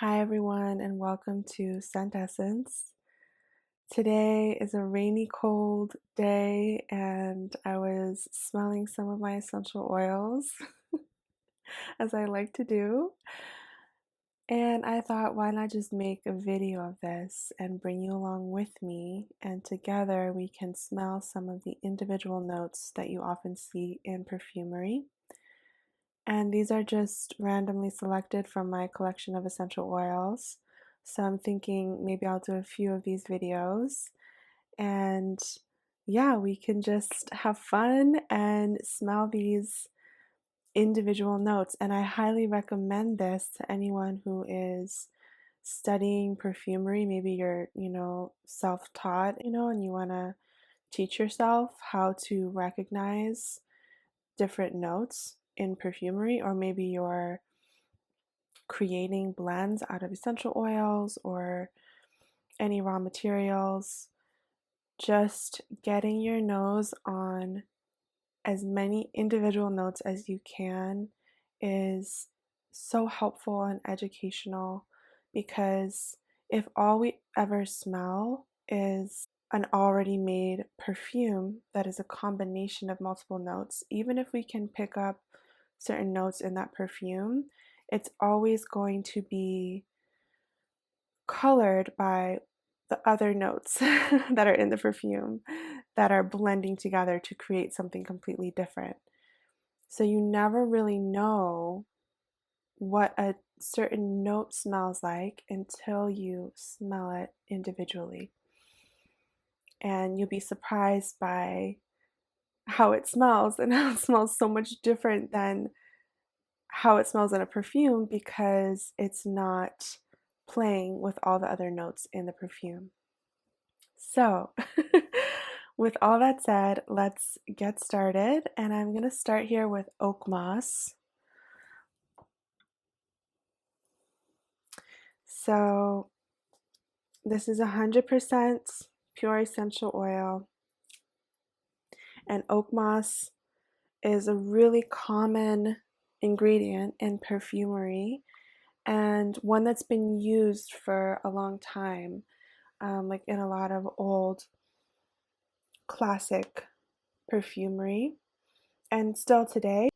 Hi, everyone, and welcome to Scent Essence. Today is a rainy, cold day, and I was smelling some of my essential oils, as I like to do. And I thought, why not just make a video of this and bring you along with me, and together we can smell some of the individual notes that you often see in perfumery. And these are just randomly selected from my collection of essential oils. So I'm thinking maybe I'll do a few of these videos and yeah, we can just have fun and smell these individual notes. And I highly recommend this to anyone who is studying perfumery. Maybe you're, self-taught, and you want to teach yourself how to recognize different notes in perfumery, or maybe you're creating blends out of essential oils or any raw materials. Just getting your nose on as many individual notes as you can is so helpful and educational, because if all we ever smell is an already made perfume that is a combination of multiple notes, even if we can pick up certain notes in that perfume, it's always going to be colored by the other notes that are in the perfume that are blending together to create something completely different. So you never really know what a certain note smells like until you smell it individually. And you'll be surprised by how it smells, and how it smells so much different than how it smells in a perfume, because it's not playing with all the other notes in the perfume. So, with all that said, let's get started. And I'm going to start here with oak moss. So, this is 100% pure essential oil. And oak moss is a really common ingredient in perfumery, and one that's been used for a long time, like in a lot of old classic perfumery, and still today.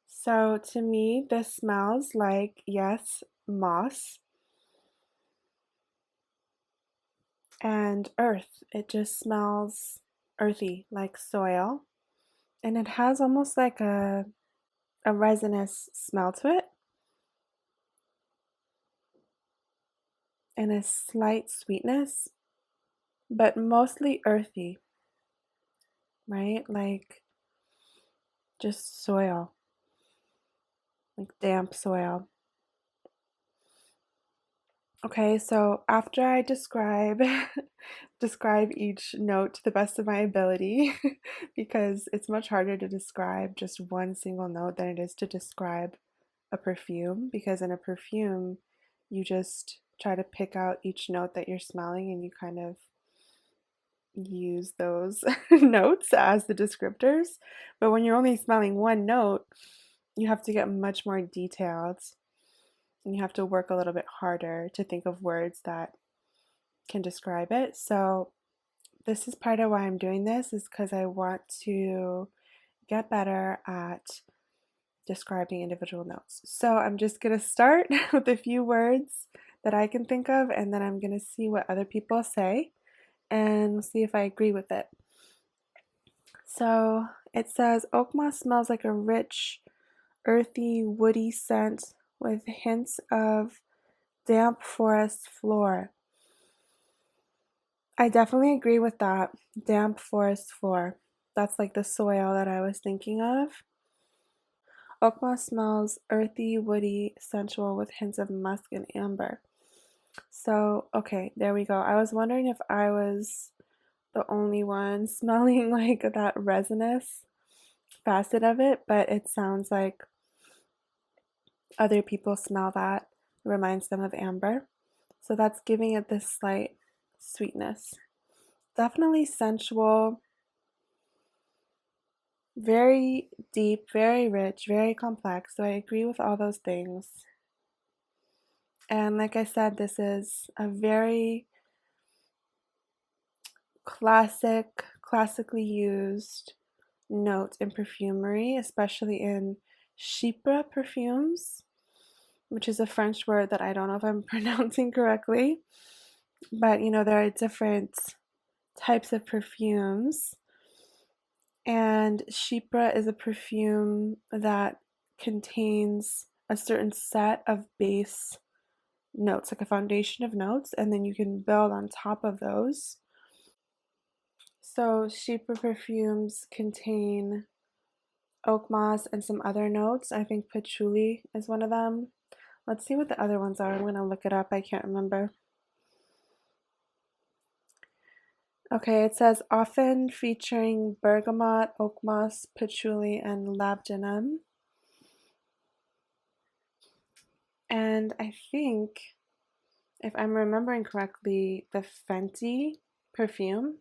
So to me, this smells like, yes, moss and earth. It just smells earthy, like soil. And it has almost like a resinous smell to it, and a slight sweetness, but mostly earthy, right? Like just soil, like damp soil. Okay, so after I describe describe each note to the best of my ability, because it's much harder to describe just one single note than it is to describe a perfume, because in a perfume you just try to pick out each note that you're smelling and you kind of use those notes as the descriptors. But when you're only smelling one note, you have to get much more detailed, and you have to work a little bit harder to think of words that can describe it. So this is part of why I'm doing this, is because I want to get better at describing individual notes. So I'm just going to start with a few words that I can think of, and then I'm going to see what other people say and see if I agree with it. So it says oak moss smells like a rich, earthy, woody scent with hints of damp forest floor. I definitely agree with that. Damp forest floor. That's like the soil that I was thinking of. Oak moss smells earthy, woody, sensual with hints of musk and amber. So, okay, there we go. I was wondering if I was the only one smelling like that resinous facet of it, but it sounds like other people smell that. It reminds them of amber. So that's giving it this slight sweetness. Definitely sensual, very deep, very rich, very complex. So I agree with all those things. And like I said, this is a very classically used note in perfumery, especially in Chypre perfumes, which is a French word that I don't know if I'm pronouncing correctly. But there are different types of perfumes. And Chypre is a perfume that contains a certain set of base notes, like a foundation of notes, and then you can build on top of those. So Chypre perfumes contain oak moss and some other notes. I think patchouli is one of them. Let's see what the other ones are. I'm going to look it up. I can't remember. Okay, it says often featuring bergamot, oak moss, patchouli, and labdanum. And I think, if I'm remembering correctly, the Fenty perfume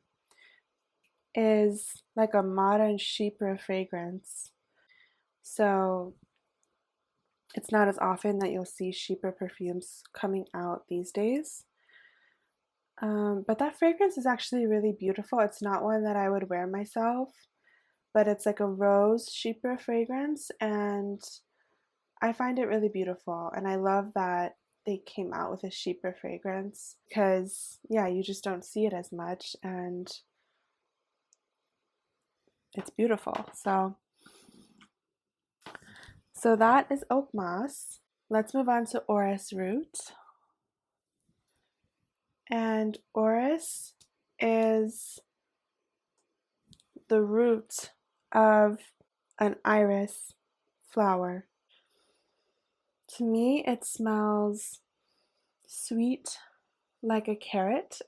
is like a modern Chypre fragrance. So it's not as often that you'll see Chypre perfumes coming out these days. But that fragrance is actually really beautiful. It's not one that I would wear myself, but it's like a rose Chypre fragrance, and I find it really beautiful. And I love that they came out with a Chypre fragrance because, yeah, you just don't see it as much, and it's beautiful. So that is oak moss. Let's move on to orris root. And orris is the root of an iris flower. To me, it smells sweet like a carrot.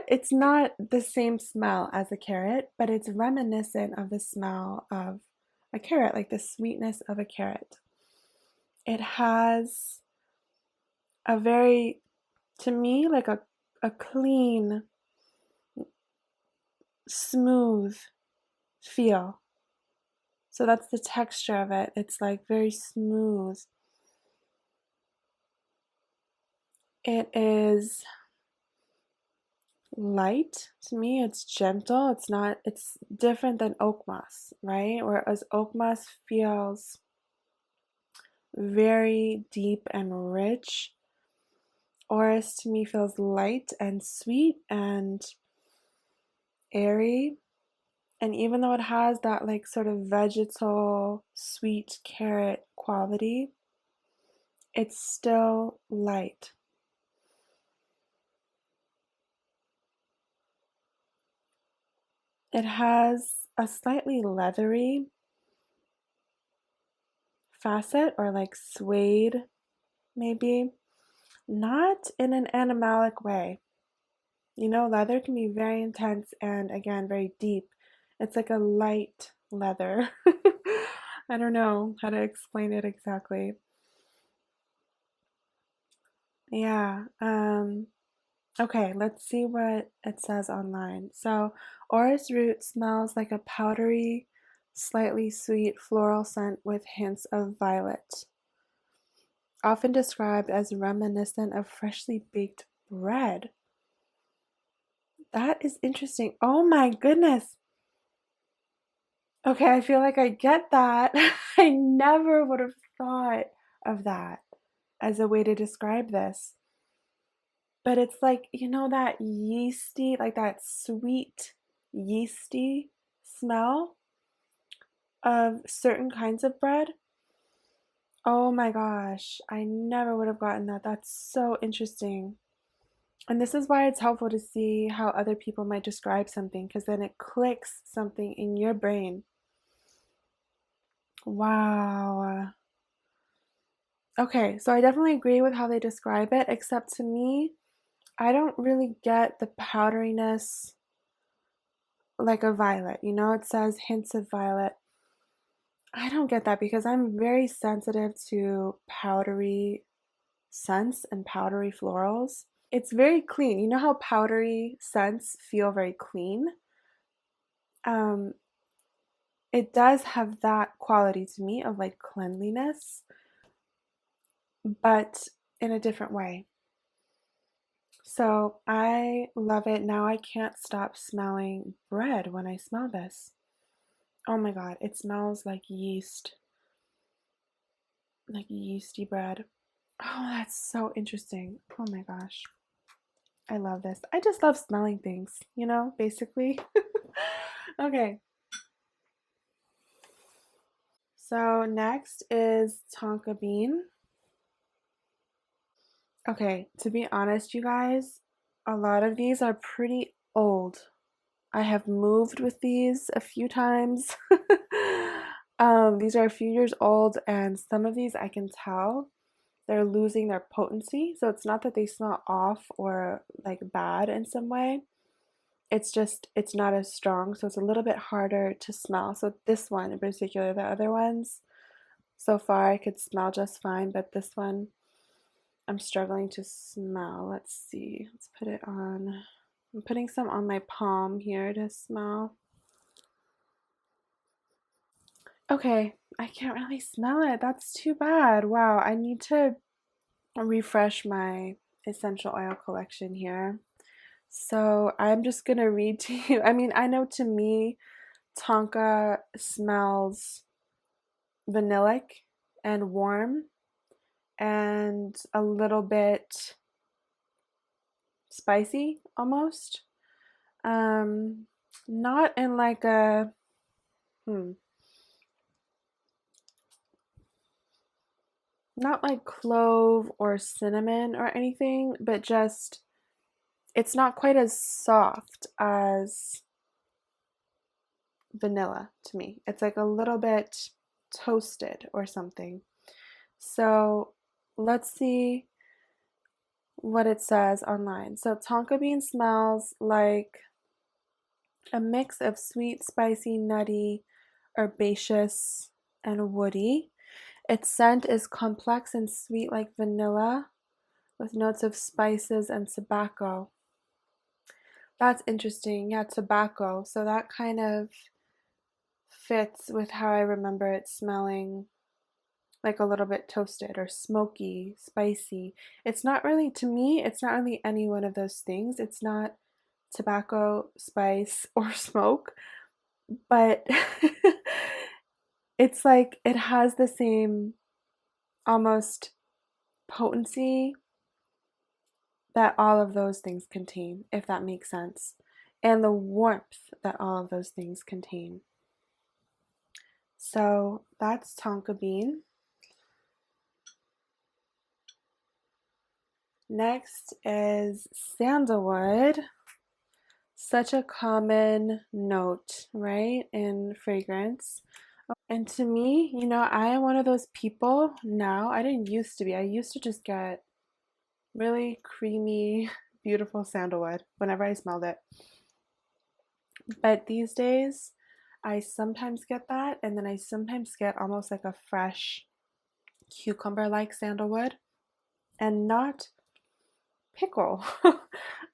It's not the same smell as a carrot, but it's reminiscent of the smell of a carrot, like the sweetness of a carrot. It has a very, to me, like a clean, smooth feel. So that's the texture of it. It's like very smooth. It is light. To me, it's gentle. It's different than oak moss, right? Whereas oak moss feels very deep and rich. Orris to me feels light and sweet and airy. And even though it has that like sort of vegetal sweet carrot quality, it's still light. It has a slightly leathery facet, or like suede, maybe. Not in an animalic way. Leather can be very intense and, again, very deep. It's like a light leather. I don't know how to explain it exactly. Yeah. Okay, let's see what it says online. So, orris root smells like a powdery, slightly sweet floral scent with hints of violet. Often described as reminiscent of freshly baked bread. That is interesting. Oh my goodness. Okay, I feel like I get that. I never would have thought of that as a way to describe this. But it's like, that yeasty, like that sweet, yeasty smell of certain kinds of bread. Oh my gosh, I never would have gotten that. That's so interesting. And this is why it's helpful to see how other people might describe something, because then it clicks something in your brain. Wow. Okay, so I definitely agree with how they describe it, except to me, I don't really get the powderiness like a violet. It says hints of violet. I don't get that because I'm very sensitive to powdery scents and powdery florals. It's very clean. You know how powdery scents feel very clean? Um, it does have that quality to me of like cleanliness, but in a different way. So I love it. Now I can't stop smelling bread when I smell this. Oh my God, it smells like yeasty bread. Oh, that's so interesting. Oh my gosh. I love this. I just love smelling things, basically. Okay, so next is tonka bean. Okay, to be honest, you guys, a lot of these are pretty old. I have moved with these a few times. These are a few years old, and some of these I can tell they're losing their potency. So it's not that they smell off or like bad in some way. It's just, it's not as strong. So it's a little bit harder to smell. So this one in particular, the other ones, so far I could smell just fine, but this one I'm struggling to smell. Let's see. Let's put it on. I'm putting some on my palm here to smell. Okay, I can't really smell it. That's too bad. Wow, I need to refresh my essential oil collection here. So I'm just gonna read to you. I mean, I know to me, Tonka smells vanillic and warm and a little bit spicy almost. Um, not in like a hmm, not like clove or cinnamon or anything, but just it's not quite as soft as vanilla to me. It's like a little bit toasted or something. So let's see what it says online. So tonka bean smells like a mix of sweet, spicy, nutty, herbaceous, and woody. Its scent is complex and sweet like vanilla, with notes of spices and tobacco. That's interesting. Yeah, tobacco. So that kind of fits with how I remember it smelling, like a little bit toasted or smoky, spicy. It's not really, to me, it's not really any one of those things. It's not tobacco, spice, or smoke, but it's like it has the same almost potency that all of those things contain, if that makes sense, and the warmth that all of those things contain. So that's tonka bean. Next is sandalwood. Such a common note, right, in fragrance. And to me, I am one of those people now. I didn't used to be. I used to just get really creamy, beautiful sandalwood whenever I smelled it. But these days, I sometimes get that, and then I sometimes get almost like a fresh cucumber like sandalwood and not pickle.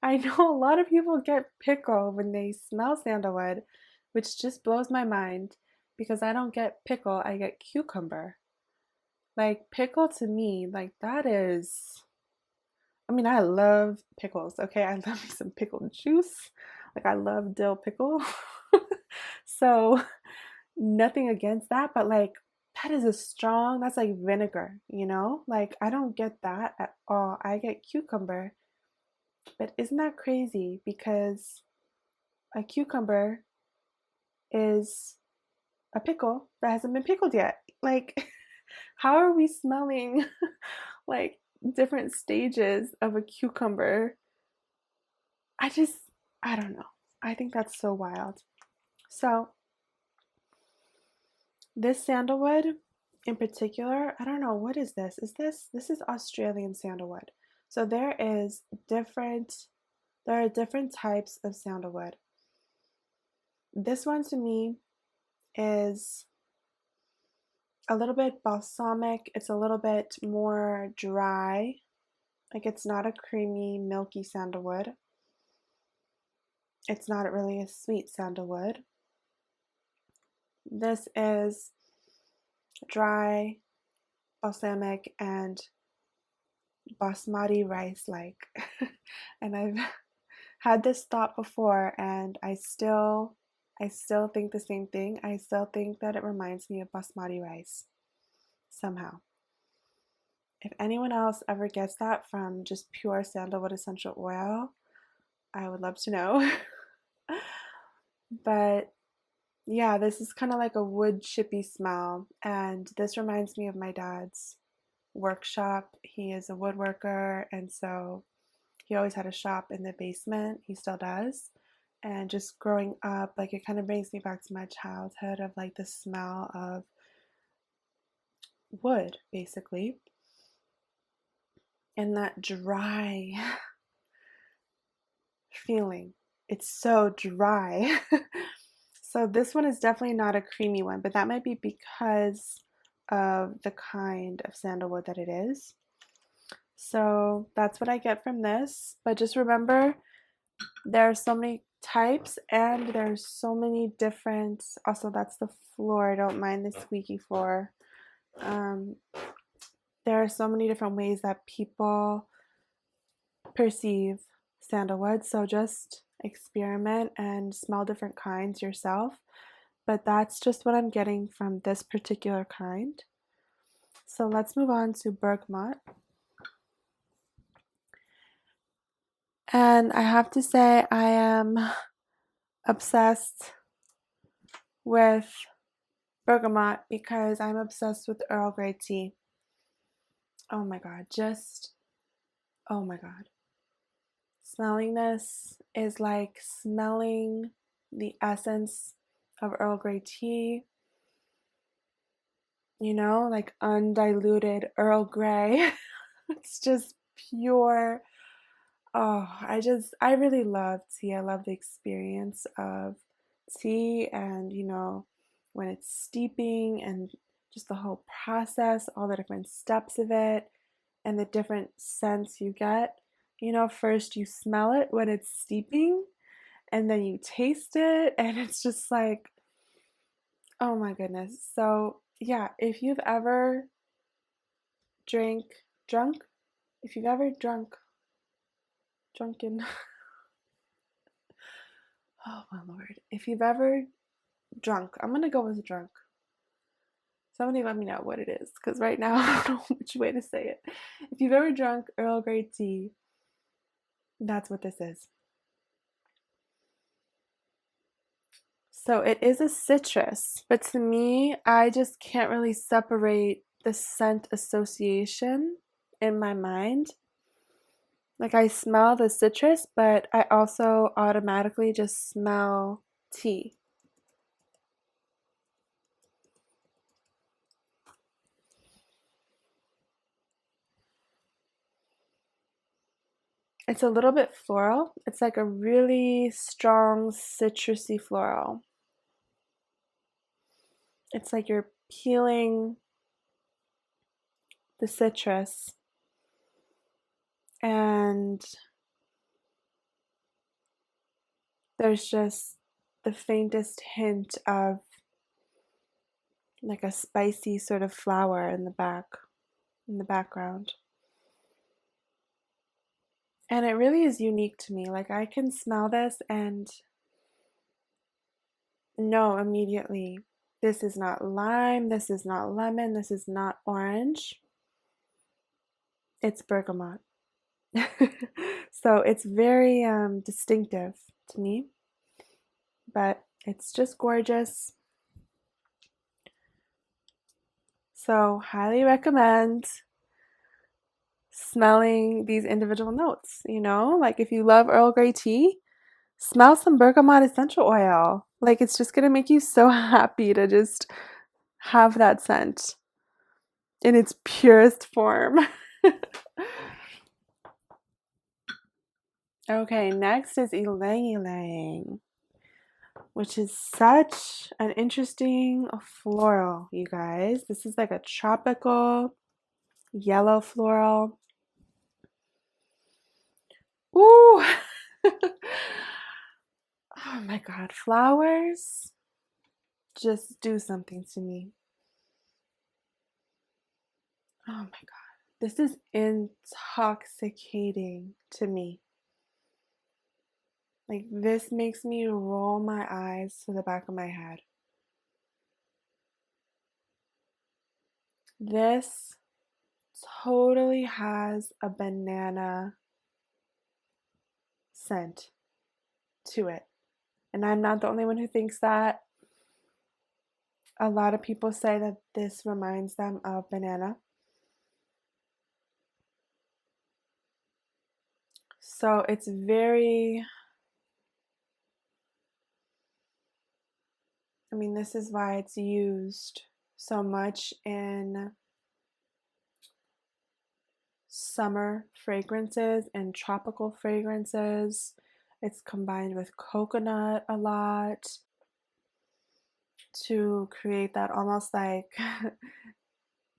I know a lot of people get pickle when they smell sandalwood, which just blows my mind because I don't get pickle, I get cucumber. Like pickle to me, like that is, I mean, I love pickles, okay? I love me some pickled juice. Like I love dill pickle. So, nothing against that, but like that is a strong, that's like vinegar. Like I don't get that at all. I get cucumber. But isn't that crazy? Because a cucumber is a pickle that hasn't been pickled yet. Like, how are we smelling like different stages of a cucumber? I just, I don't know. I think that's so wild. So, this sandalwood in particular, I don't know, what is this? This is Australian sandalwood. So there are different types of sandalwood. This one to me is a little bit balsamic. It's a little bit more dry. Like it's not a creamy, milky sandalwood. It's not really a sweet sandalwood. This is dry, balsamic, and basmati rice like. And I've had this thought before, and I still think the same thing. I still think that it reminds me of basmati rice somehow. If anyone else ever gets that from just pure sandalwood essential oil, I would love to know. But yeah, this is kind of like a wood chippy smell, and this reminds me of my dad's workshop. He is a woodworker, and so he always had a shop in the basement. He still does. And just growing up, like it kind of brings me back to my childhood of like the smell of wood, basically. And that dry feeling. It's so dry. So this one is definitely not a creamy one, but that might be because of the kind of sandalwood that it is. So that's what I get from this. But just remember, there are so many types and there's so many different, also that's the floor, I don't mind the squeaky floor. um, there are so many different ways that people perceive sandalwood, so just experiment and smell different kinds yourself, but that's just what I'm getting from this particular kind. So let's move on to bergamot. And I have to say I am obsessed with bergamot because I'm obsessed with Earl Grey tea. Oh my god, oh my god. Smelling this is like smelling the essence of Earl Grey tea, like undiluted Earl Grey. It's just pure. Oh, I really love tea. I love the experience of tea and, when it's steeping and just the whole process, all the different steps of it and the different scents you get. First you smell it when it's steeping and then you taste it and it's just like, oh my goodness. So, yeah, if you've ever drunk, if you've ever drunken, oh my lord, if you've ever drunk, I'm gonna go with drunk. Somebody let me know what it is, because right now I don't know which way to say it. If you've ever drunk Earl Grey tea, that's what this is. So it is a citrus, but to me, I just can't really separate the scent association in my mind. Like I smell the citrus, but I also automatically just smell tea. It's a little bit floral. It's like a really strong citrusy floral. It's like you're peeling the citrus and there's just the faintest hint of like a spicy sort of flower in the background. And it really is unique to me. Like I can smell this and know immediately this is not lime, this is not lemon, this is not orange. It's bergamot. So it's very distinctive to me, but it's just gorgeous. So, highly recommend smelling these individual notes. Like if you love Earl Grey tea, smell some bergamot essential oil. Like it's just gonna make you so happy to just have that scent in its purest form. Okay, next is ylang ylang, which is such an interesting floral, you guys. This is like a tropical yellow floral. Ooh! Oh my god, flowers just do something to me. Oh my god. This is intoxicating to me. Like, this makes me roll my eyes to the back of my head. This totally has a banana scent to it. And I'm not the only one who thinks that. A lot of people say that this reminds them of banana. So it's very, I mean, this is why it's used so much in summer fragrances and tropical fragrances. It's combined with coconut a lot to create that almost like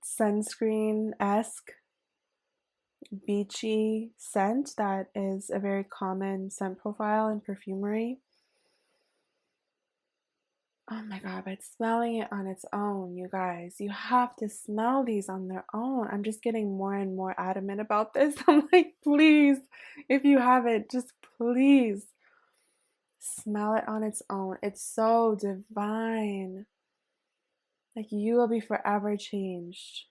sunscreen-esque beachy scent that is a very common scent profile in perfumery. Oh my god, but smelling it on its own, you guys, you have to smell these on their own. I'm just getting more and more adamant about this. I'm like, please, if you haven't, just please smell it on its own. It's so divine. Like, you will be forever changed.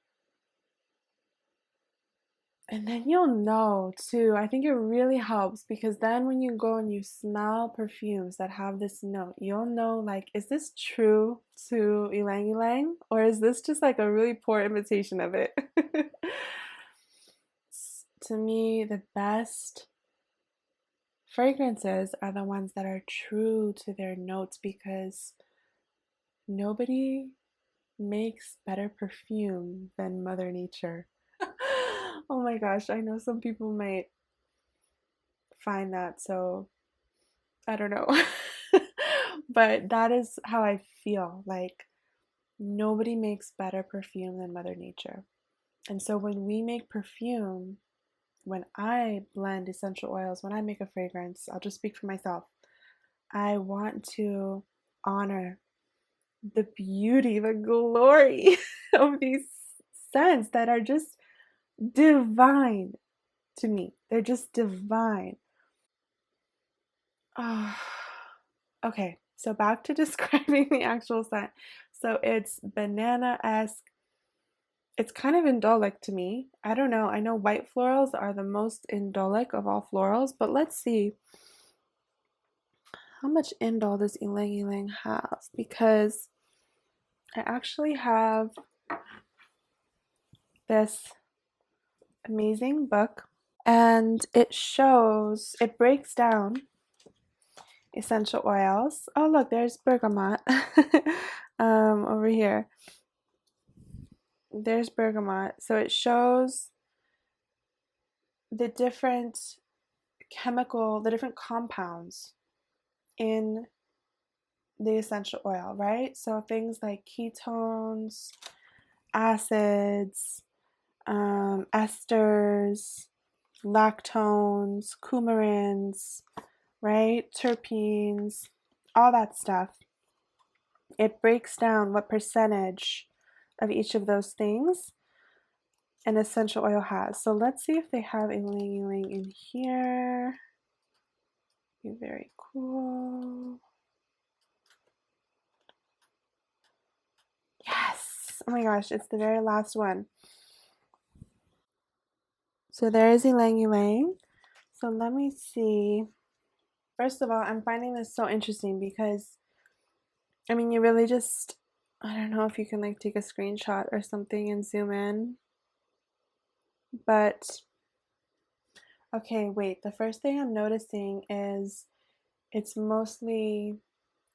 And then you'll know too. I think it really helps because then when you go and you smell perfumes that have this note, you'll know, like, is this true to ylang ylang, or is this just like a really poor imitation of it? To me, the best fragrances are the ones that are true to their notes because nobody makes better perfume than Mother Nature. Oh my gosh, I know some people might find that so, I don't know. But that is how I feel. Like, nobody makes better perfume than Mother Nature. And so when we make perfume, when I blend essential oils, when I make a fragrance, I'll just speak for myself. I want to honor the beauty, the glory of these scents that are just divine to me. They're just divine. Oh, okay, so back to describing the actual scent. So it's banana-esque. It's kind of indolic to me. I don't know. I know white florals are the most indolic of all florals, but let's see how much indol does ylang ylang have, because I actually have this amazing book and it breaks down essential oils. Oh, look, there's bergamot. Over here. There's bergamot. So it shows the different the different compounds in the essential oil, right? So things like ketones, acids, esters, lactones, coumarins, right? Terpenes, all that stuff. It breaks down what percentage of each of those things an essential oil has. So let's see if they have a ylang ylang in here. Be very cool. Yes! Oh my gosh, it's the very last one. So there is ylang ylang. So let me see. First of all, I'm finding this so interesting because, I mean, you really just, I don't know if you can like take a screenshot or something and zoom in. But, okay, wait. The first thing I'm noticing is it's mostly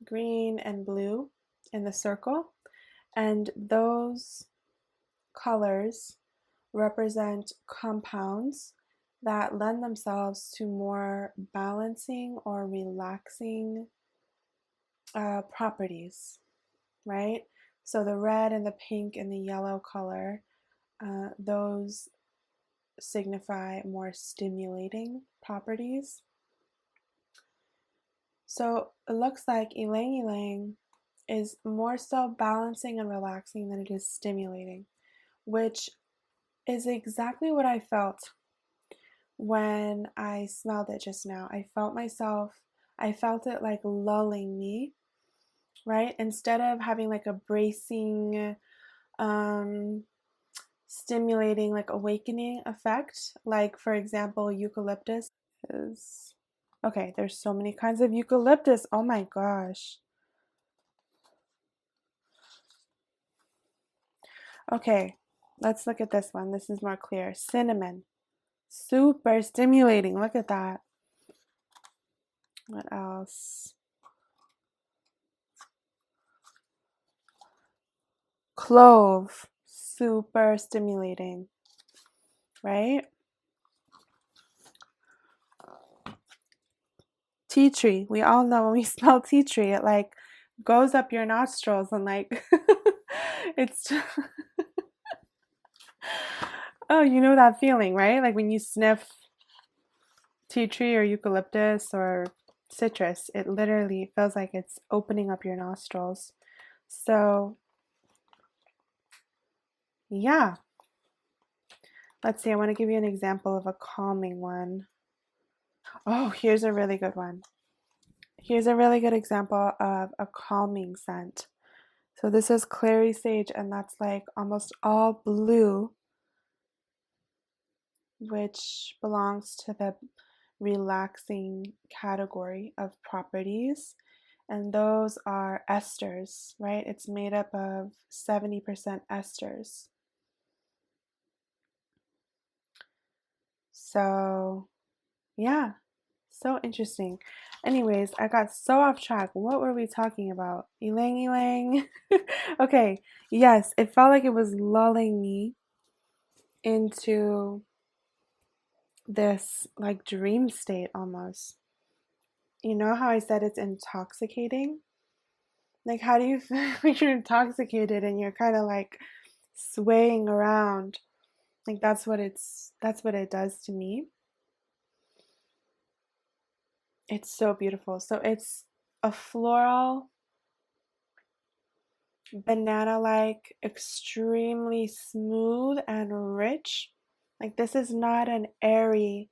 green and blue in the circle. And those colors represent compounds that lend themselves to more balancing or relaxing properties, right? So the red and the pink and the yellow color, those signify more stimulating properties. So it looks like ylang ylang is more so balancing and relaxing than it is stimulating, which is exactly what I felt when I smelled it just now. I felt it like lulling me, right? Instead of having like a bracing, um, stimulating, like awakening effect, like for example, eucalyptus is. Okay, there's so many kinds of eucalyptus. Oh my gosh. Okay, let's look at this one. This is more clear. Cinnamon. Super stimulating. Look at that. What else? Clove. Super stimulating, right? Tea tree. We all know when we smell tea tree, it like goes up your nostrils and like it's just, oh, you know that feeling, right? Like when you sniff tea tree or eucalyptus or citrus, it literally feels like it's opening up your nostrils. So, yeah. Let's see, I want to give you an example of a calming one. Oh, here's a really good one. Here's a really good example of a calming scent. So this is clary sage, and that's like almost all blue, which belongs to the relaxing category of properties. And those are esters, right? It's made up of 70% esters. So, yeah, so interesting. Anyways, I got so off track. What were we talking about? Ylang ylang. Okay, yes, it felt like it was lulling me into this like dream state almost. You know how I said it's intoxicating? Like, how do you feel when you're intoxicated and you're kind of like swaying around? Like that's what it does to me. It's so beautiful. So it's a floral, banana-like, extremely smooth and rich. Like this is not an airy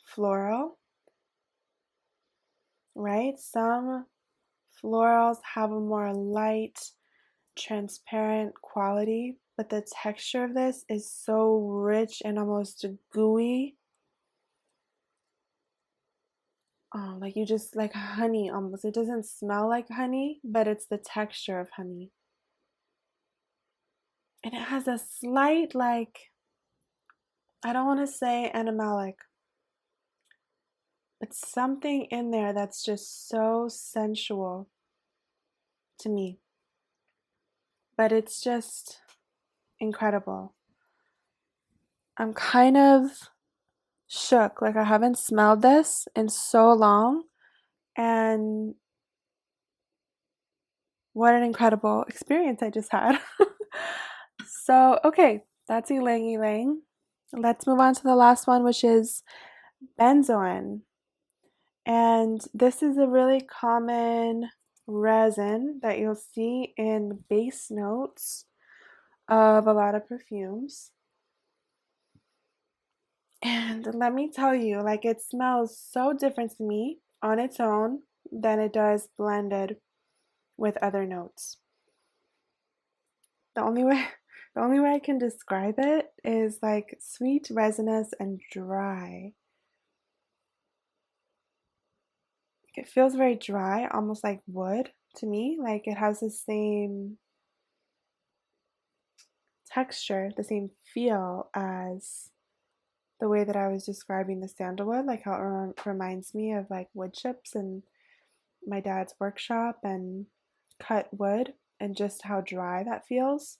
floral, right? Some florals have a more light, transparent quality, but the texture of this is so rich and almost gooey. Oh, like you just like honey almost. It doesn't smell like honey, but it's the texture of honey. And it has a slight, like, I don't want to say animalic, but something in there that's just so sensual to me. But it's just incredible. I'm kind of shook. Like, I haven't smelled this in so long. And what an incredible experience I just had. So, okay, that's ylang ylang. Let's move on to the last one, which is benzoin. And this is a really common resin that you'll see in the base notes of a lot of perfumes. And let me tell you, like it smells so different to me on its own than it does blended with other notes. The only way the only way I can describe it is like sweet, resinous, and dry. It feels very dry, almost like wood to me. Like it has the same texture, the same feel as the way that I was describing the sandalwood, like how it reminds me of like wood chips and my dad's workshop and cut wood and just how dry that feels.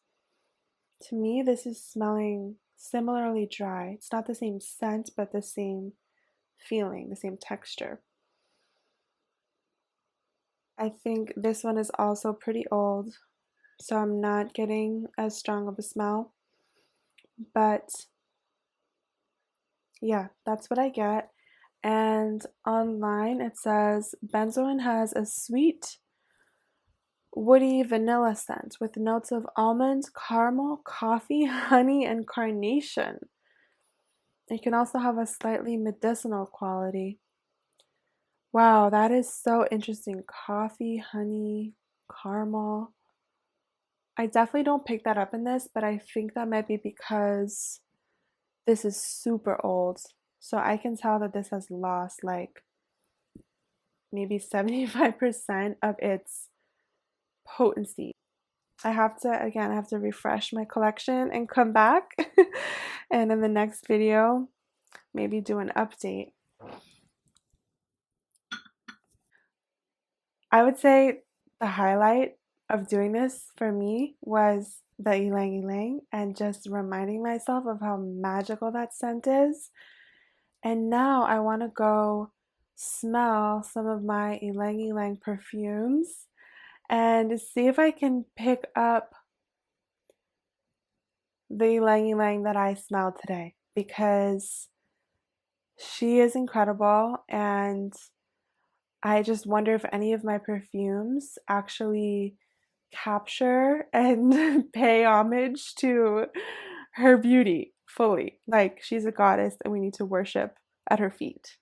To me, this is smelling similarly dry. It's not the same scent, but the same feeling, the same texture. I think this one is also pretty old, so I'm not getting as strong of a smell. But yeah, that's what I get. And online it says benzoin has a sweet woody vanilla scent with notes of almond, caramel, coffee, honey, and carnation. It can also have a slightly medicinal quality. Wow, that is so interesting. Coffee, honey, caramel. I definitely don't pick that up in this, but I think that might be because this is super old. So I can tell that this has lost like maybe 75% of its potency. I have to refresh my collection and come back. And in the next video, maybe do an update. I would say the highlight of doing this for me was the ylang ylang and just reminding myself of how magical that scent is. And now I want to go smell some of my ylang ylang perfumes and see if I can pick up the ylang ylang that I smelled today because she is incredible, and I just wonder if any of my perfumes actually capture and pay homage to her beauty fully. Like she's a goddess and we need to worship at her feet.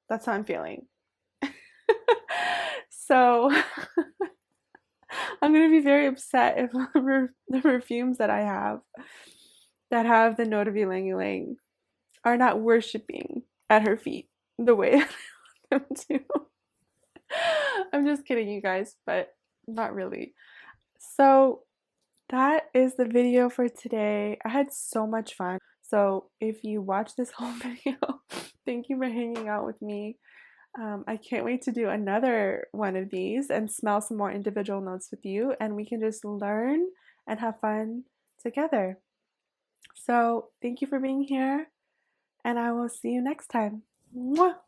That's how I'm feeling. So I'm going to be very upset if the perfumes that have the note of ylang ylang are not worshiping at her feet the way I want them to. I'm just kidding, you guys, but not really. So that is the video for today. I had so much fun. So if you watch this whole video, thank you for hanging out with me. I can't wait to do another one of these and smell some more individual notes with you, and we can just learn and have fun together. So thank you for being here, and I will see you next time. Mwah!